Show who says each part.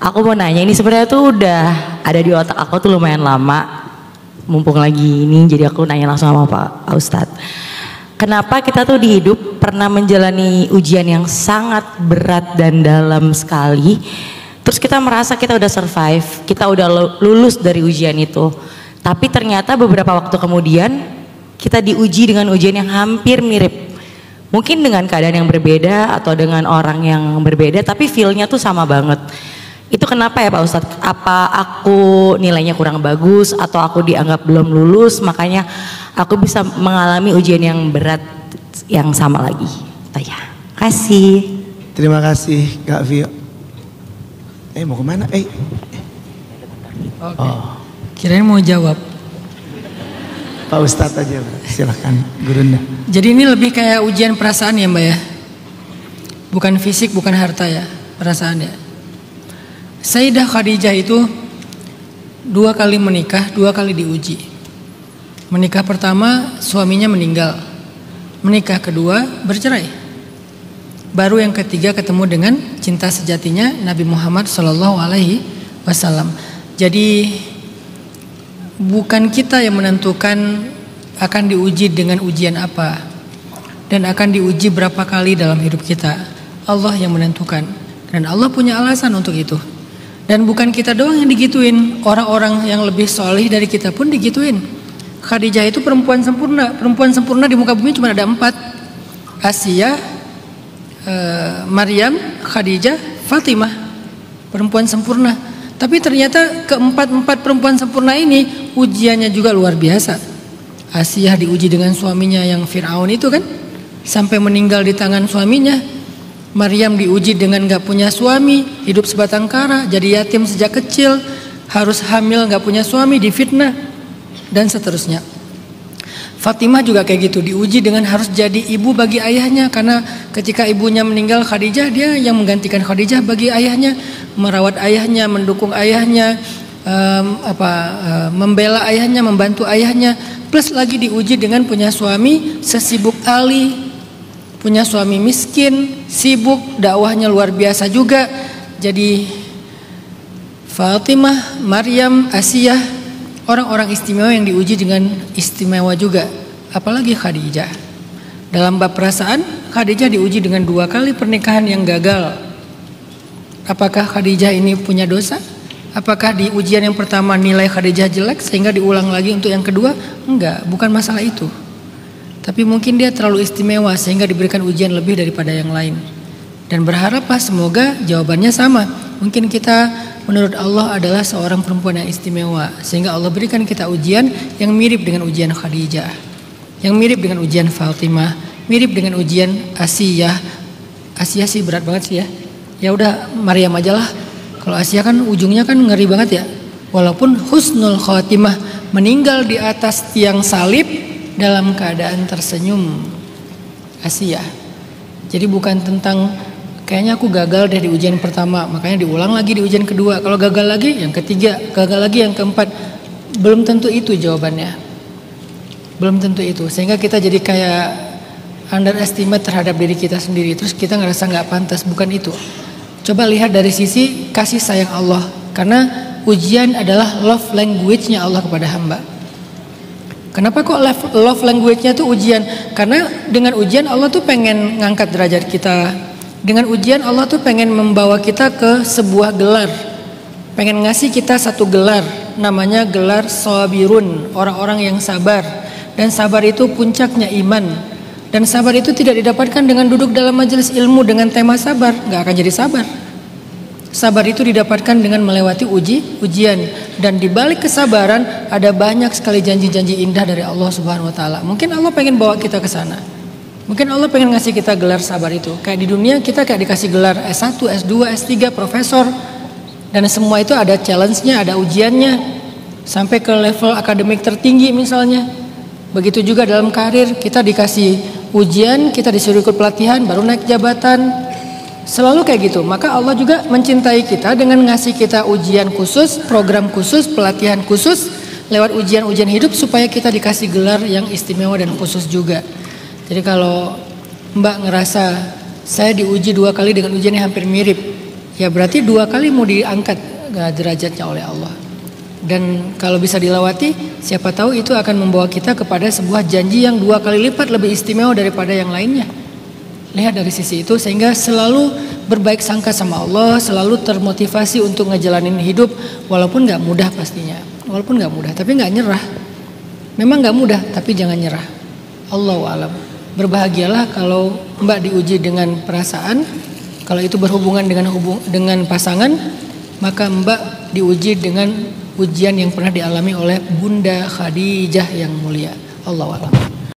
Speaker 1: Aku mau nanya, ini sebenarnya tuh udah ada di otak aku tuh lumayan lama. Mumpung lagi ini, jadi aku nanya langsung sama Pak Ustadz. Kenapa kita tuh di hidup pernah menjalani ujian yang sangat berat dan dalam sekali, terus kita merasa kita udah survive, kita udah lulus dari ujian itu, tapi ternyata beberapa waktu kemudian kita diuji dengan ujian yang hampir mirip, mungkin dengan keadaan yang berbeda atau dengan orang yang berbeda, tapi feel-nya tuh sama banget. Itu kenapa ya Pak Ustadz? Apa aku nilainya kurang bagus atau aku dianggap belum lulus, makanya aku bisa mengalami ujian yang berat yang sama lagi? Tanya. Kasih.
Speaker 2: Terima kasih Kak Vio. Mau kemana?
Speaker 3: Oke. Kirain mau jawab.
Speaker 2: Pak Ustadz aja, silahkan Gurunda.
Speaker 3: Jadi ini lebih kayak ujian perasaan ya Mbak ya? Bukan fisik, bukan harta ya, perasaan ya. Sayyidah Khadijah itu 2 kali menikah, 2 kali diuji. Menikah pertama suaminya meninggal, menikah kedua bercerai. Baru yang ketiga ketemu dengan cinta sejatinya Nabi Muhammad SAW. Jadi bukan kita yang menentukan akan diuji dengan ujian apa dan akan diuji berapa kali dalam hidup kita. Allah yang menentukan dan Allah punya alasan untuk itu. Dan bukan kita doang yang digituin, orang-orang yang lebih solih dari kita pun digituin. Khadijah itu perempuan sempurna di muka bumi cuma ada 4. Asiyah, Maryam, Khadijah, Fatimah, perempuan sempurna. Tapi ternyata keempat perempuan sempurna ini ujiannya juga luar biasa. Asiyah diuji dengan suaminya yang Fir'aun itu kan, sampai meninggal di tangan suaminya. Maryam diuji dengan gak punya suami, hidup sebatang kara, jadi yatim sejak kecil, harus hamil gak punya suami, difitnah, dan seterusnya. Fatimah juga kayak gitu, diuji dengan harus jadi ibu bagi ayahnya, karena ketika ibunya meninggal Khadijah, dia yang menggantikan Khadijah bagi ayahnya, merawat ayahnya, mendukung ayahnya, membela ayahnya, membantu ayahnya, plus lagi diuji dengan punya suami sesibuk Ali, punya suami miskin, sibuk, dakwahnya luar biasa juga. Jadi Fatimah, Maryam, Asiyah, orang-orang istimewa yang diuji dengan istimewa juga. Apalagi Khadijah. Dalam bab perasaan, Khadijah diuji dengan 2 kali pernikahan yang gagal. Apakah Khadijah ini punya dosa? Apakah di ujian yang pertama nilai Khadijah jelek sehingga diulang lagi untuk yang kedua? Enggak, bukan masalah itu. Tapi mungkin dia terlalu istimewa sehingga diberikan ujian lebih daripada yang lain. Dan berharaplah semoga jawabannya sama. Mungkin kita menurut Allah adalah seorang perempuan yang istimewa, sehingga Allah berikan kita ujian yang mirip dengan ujian Khadijah, yang mirip dengan ujian Fatimah, mirip dengan ujian Asiyah. Asiyah sih berat banget sih ya. Ya udah Maryam aja lah. Kalau Asiyah kan ujungnya kan ngeri banget ya. Walaupun husnul khatimah, meninggal di atas tiang salib dalam keadaan tersenyum. Asiyah. Jadi bukan tentang kayaknya aku gagal dari ujian pertama, makanya diulang lagi di ujian kedua. Kalau gagal lagi yang ketiga, gagal lagi yang keempat. Belum tentu itu jawabannya. Belum tentu itu. Sehingga kita jadi kayak underestimate terhadap diri kita sendiri. Terus kita ngerasa gak pantas. Bukan itu. Coba lihat dari sisi kasih sayang Allah. Karena ujian adalah love language-nya Allah kepada hamba. Kenapa kok love language-nya tuh ujian? Karena dengan ujian Allah tuh pengen ngangkat derajat kita. Dengan ujian Allah tuh pengen membawa kita ke sebuah gelar. Pengen ngasih kita satu gelar, namanya gelar sabirun, orang-orang yang sabar. Dan sabar itu puncaknya iman. Dan sabar itu tidak didapatkan dengan duduk dalam majelis ilmu dengan tema sabar, nggak akan jadi sabar. Sabar itu didapatkan dengan melewati ujian. Dan di balik kesabaran ada banyak sekali janji-janji indah dari Allah Subhanahu wa taala. Mungkin Allah pengen bawa kita ke sana. Mungkin Allah pengen ngasih kita gelar sabar itu. Kayak di dunia kita kayak dikasih gelar S1, S2, S3, profesor. Dan semua itu ada challenge-nya, ada ujiannya. Sampai ke level akademik tertinggi misalnya. Begitu juga dalam karir, kita dikasih ujian, kita disuruh ikut pelatihan, baru naik jabatan. Selalu kayak gitu. Maka Allah juga mencintai kita dengan ngasih kita ujian khusus, program khusus, pelatihan khusus, lewat ujian-ujian hidup supaya kita dikasih gelar yang istimewa dan khusus juga. Jadi kalau Mbak ngerasa saya diuji 2 kali dengan ujian yang hampir mirip, ya berarti 2 kali mau diangkat derajatnya oleh Allah. Dan kalau bisa dilewati, siapa tahu itu akan membawa kita kepada sebuah janji yang 2 kali lipat lebih istimewa daripada yang lainnya. Lihat dari sisi itu, sehingga selalu berbaik sangka sama Allah, selalu termotivasi untuk ngejalanin hidup, walaupun gak mudah pastinya. Walaupun gak mudah, tapi gak nyerah. Memang gak mudah, tapi jangan nyerah. Allahu a'lam. Berbahagialah kalau Mbak diuji dengan perasaan. Kalau itu berhubungan dengan pasangan, maka Mbak diuji dengan ujian yang pernah dialami oleh Bunda Khadijah yang mulia. Allahu a'lam.